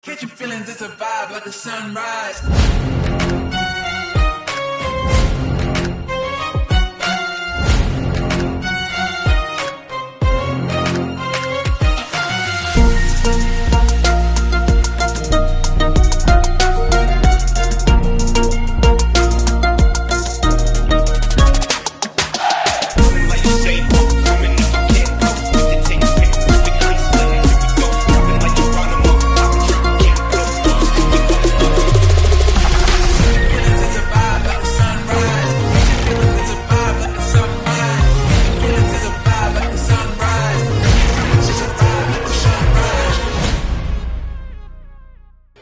Catch your feelings, it's a vibe like a sunrise.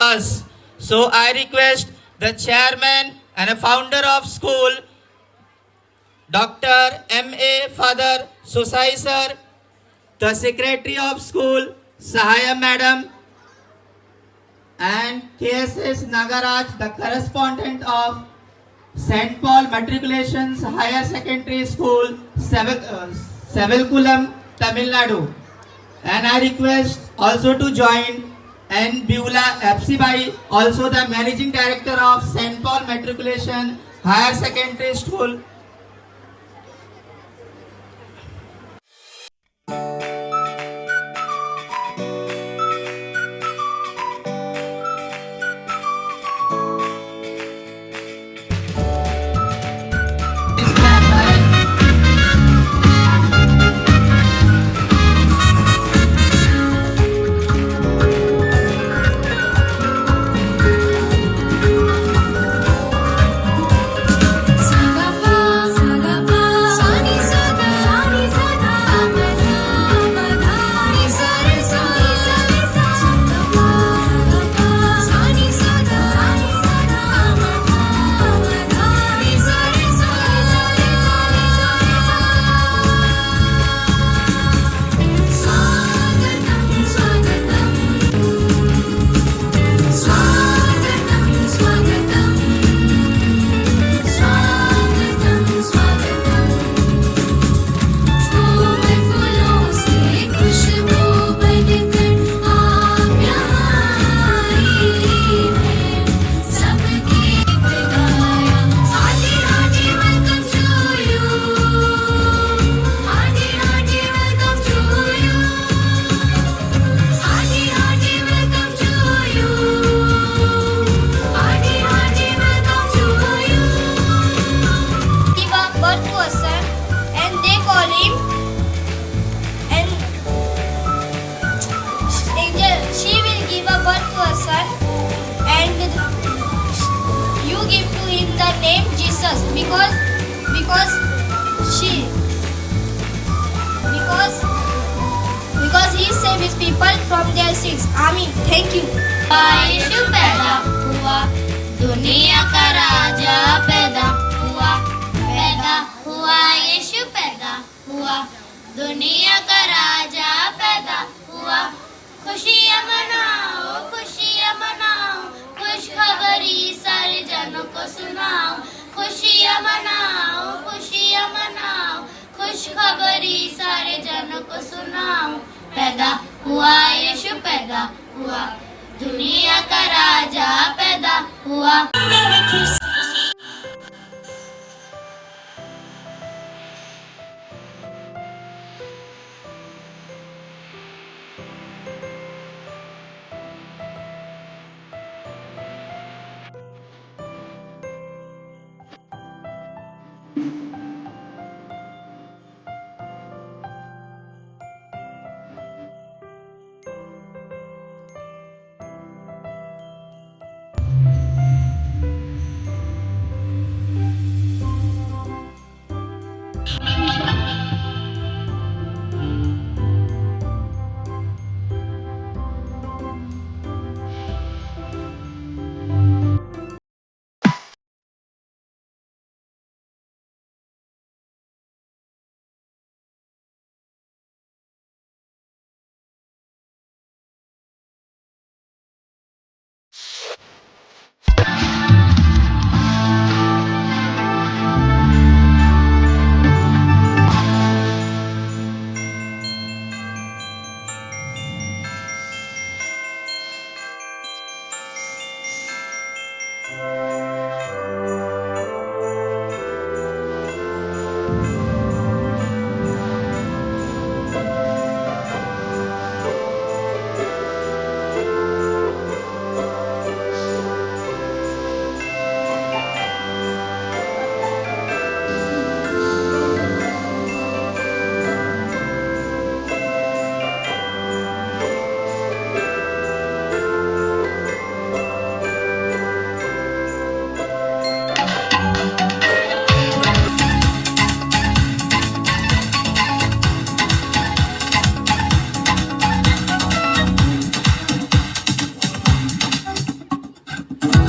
Us. So I request the chairman and a founder of school, Dr. M.A. Father Susai sir, the secretary of school, Sahaya madam, and KSS Nagaraj, the correspondent of St. Paul Matriculations Higher Secondary School, Sevilkulam, Tamil Nadu. And I request also to join N. Beulah Epsibai, also the managing director of St. Paul Matriculation Higher Secondary School. Because he saved his people from their sins. Amin. Thank you. यीशु पैदा हुआ, दुनिया का राजा पैदा हुआ यीशु पैदा हुआ, दुनिया का राजा पैदा हुआ। खुशियाँ मनाओ, खुशखबरी सारे जनों को सुनाओ। खुशियाँ मनाओ, खुशखबरी सारे जनों को सुनाओ। पैदा हुआ यीशु पैदा हुआ, दुनिया का राजा पैदा हुआ।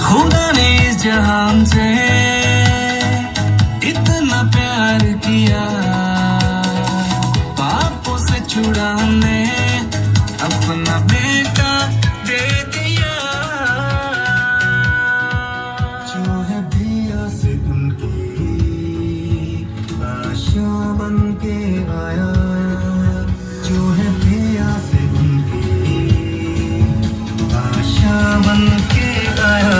खुदा ने इस जहान से इतना प्यार किया, पापों से छुड़ाने अपना बेटा दे दिया। जो है पिया से उनकी आशा बन के आया, जो है पिया से उनकी आशा बन के आया।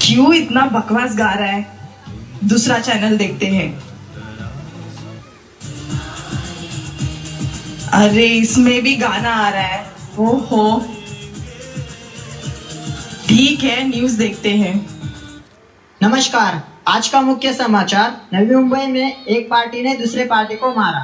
क्यों इतना बकवास गा रहा है? दूसरा चैनल देखते हैं। अरे इसमें भी गाना आ रहा है। ओहो, ठीक है, न्यूज देखते हैं। नमस्कार, आज का मुख्य समाचार। नवी मुंबई में एक पार्टी ने दूसरे पार्टी को मारा।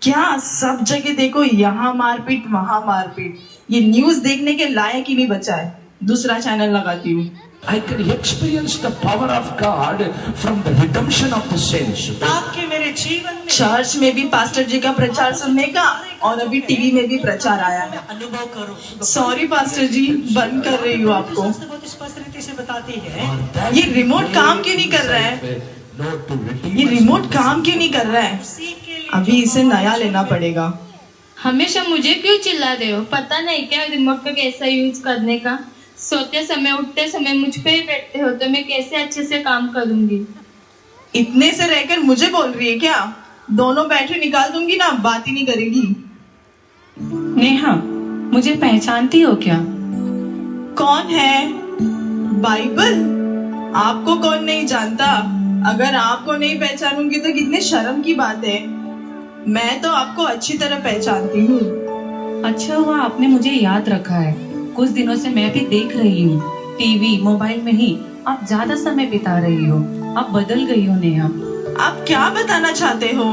क्या सब जगह देखो, यहाँ मारपीट वहाँ मारपीट। ये न्यूज देखने के लायक ही नहीं बचा है। दूसरा चैनल लगाती हूँ। I can experience the power of God from the redemption of the saints. आपके मेरे जीवन में चर्च में भी पास्टर जी का प्रचार सुनने का, और अभी टीवी में भी प्रचार आया है। अनुभव करो। सॉरी पास्टर जी, बंद कर रही हूँ आपको। शास्त्र बहुत स्पष्ट रीति से बताती है। ये रिमोट काम क्यों नहीं कर रहा है? ये रिमोट काम क्यों नहीं कर रहा है? अभी इसे नया लेना पड़ेगा। हमेशा मुझे क्यों चिल्ला रहे हो? पता नहीं क्या रिमोट का कैसा यूज करने का? सोते समय उठते समय मुझ पे ही बैठते हो तो मैं कैसे अच्छे से काम करूंगी? इतने से रहकर मुझे बोल रही है क्या? दोनों बैटरी निकाल दूंगी ना, बात ही नहीं करेगी। नेहा, मुझे पहचानती हो क्या? कौन है? बाइबल? आपको कौन नहीं जानता? अगर आपको नहीं पहचानूंगी तो कितने शर्म की बात है। मैं तो आपको अच्छी तरह पहचानती हूँ। अच्छा हुआ आपने मुझे याद रखा है। कुछ दिनों से मैं भी देख रही हूँ टीवी मोबाइल में ही आप ज्यादा समय बिता रही हो। आप बदल गई हो नेहा। आप क्या बताना चाहते हो?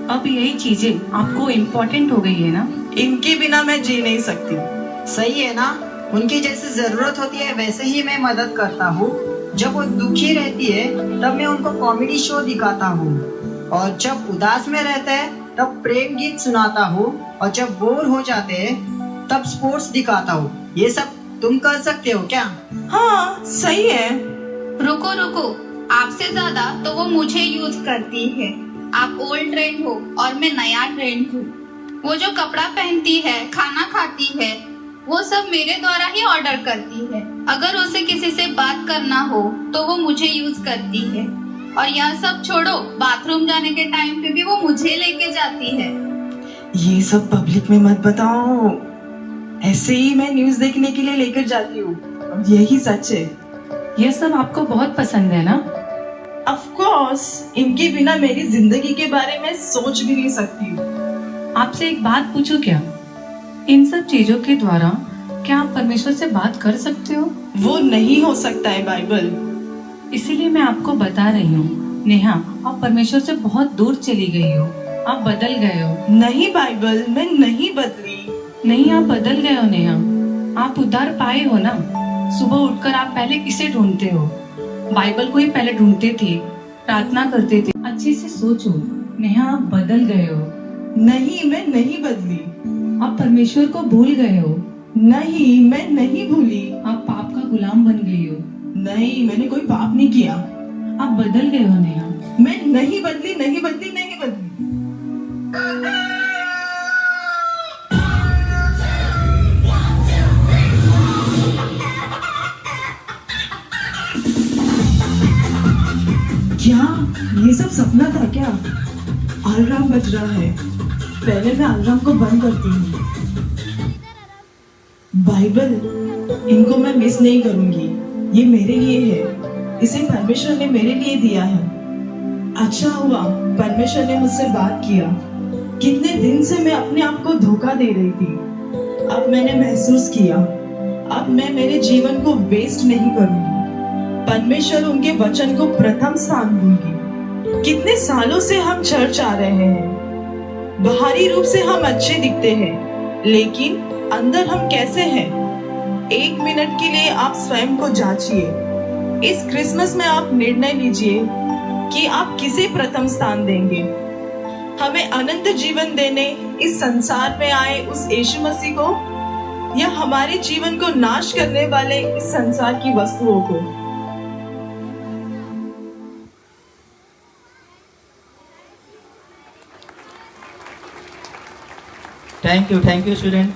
अब यही चीजें आपको इम्पोर्टेंट हो गई है ना? इनके बिना मैं जी नहीं सकती। सही है ना? उनकी जैसे जरूरत होती है वैसे ही मैं मदद करता हूँ। जब वो दुखी रहती है तब मैं उनको कॉमेडी शो दिखाता हूँ, और जब उदास में रहते हैं तब प्रेम गीत सुनाता हूँ, और जब बोर हो जाते हैं तब स्पोर्ट्स दिखाता हूँ। ये सब तुम कर सकते हो क्या? हाँ सही है। रुको रुको, आपसे ज्यादा तो वो मुझे यूज करती है। आप ओल्ड ट्रेंड हो और मैं नया ट्रेंड हूँ। वो जो कपड़ा पहनती है, खाना खाती है, वो सब मेरे द्वारा ही ऑर्डर करती है। अगर उसे किसी से बात करना हो तो वो मुझे यूज करती है। और यह सब छोड़ो, बाथरूम जाने के टाइम पे भी वो मुझे लेके जाती है। ये सब पब्लिक में मत बताओ। ऐसे ही मैं न्यूज देखने के लिए लेकर जाती हूँ। यही सच है। ये सब आपको बहुत पसंद है ना? ऑफ कोर्स, इनके बिना मेरी जिंदगी के बारे में सोच भी नहीं सकती हूँ। आपसे एक बात पूछूं क्या? इन सब चीजों के द्वारा क्या आप परमेश्वर से बात कर सकते हो? वो नहीं हो सकता है बाइबल। इसीलिए मैं आपको बता रही हूँ नेहा, आप परमेश्वर से बहुत दूर चली गई हो। आप बदल गए हो। नहीं बाइबल, मैं नहीं बदली। नहीं, आप बदल गए हो नेहा। आप उद्धार पाए हो ना। सुबह उठकर आप पहले किसे ढूंढते हो? बाइबल को ही पहले ढूंढते थे, प्रार्थना करते थे। अच्छे से सोचो नेहा, आप बदल गए हो। नहीं, मैं नहीं बदली। आप परमेश्वर को भूल गए हो। नहीं, मैं नहीं भूली। आप पाप का गुलाम बन गई हो। नहीं, मैंने कोई पाप नहीं किया। आप बदल गए हो नेहा। मैं नहीं बदली, नहीं बदली, नहीं बदली। क्या ये सब सपना था क्या? अलार्म बज रहा है। पहले मैं अलार्म को बंद करती हूँ। बाइबल, इनको मैं मिस नहीं करूंगी। ये मेरे लिए है। इसे परमेश्वर ने मेरे लिए दिया है। अच्छा हुआ परमेश्वर ने मुझसे बात किया। कितने दिन से मैं अपने आप को धोखा दे रही थी। अब मैंने महसूस किया, अब मैं मेरे जीवन को वेस्ट नहीं करूंगी। परमेश्वर उनके वचन को प्रथम स्थान दूंगी। कितने सालों से हम चर्च आ रहे हैं। बाहरी रूप से हम अच्छे दिखते हैं, लेकिन अंदर हम कैसे हैं? 1 मिनट के लिए आप स्वयं को जांचिए। इस क्रिसमस में आप निर्णय लीजिए कि आप किसे प्रथम स्थान देंगे। हमें अनंत जीवन देने इस संसार में आए उस यीशु मसीह को, या हमारे जीवन को नाश करने वाले इस संसार की वस्तुओं को? Thank you, student.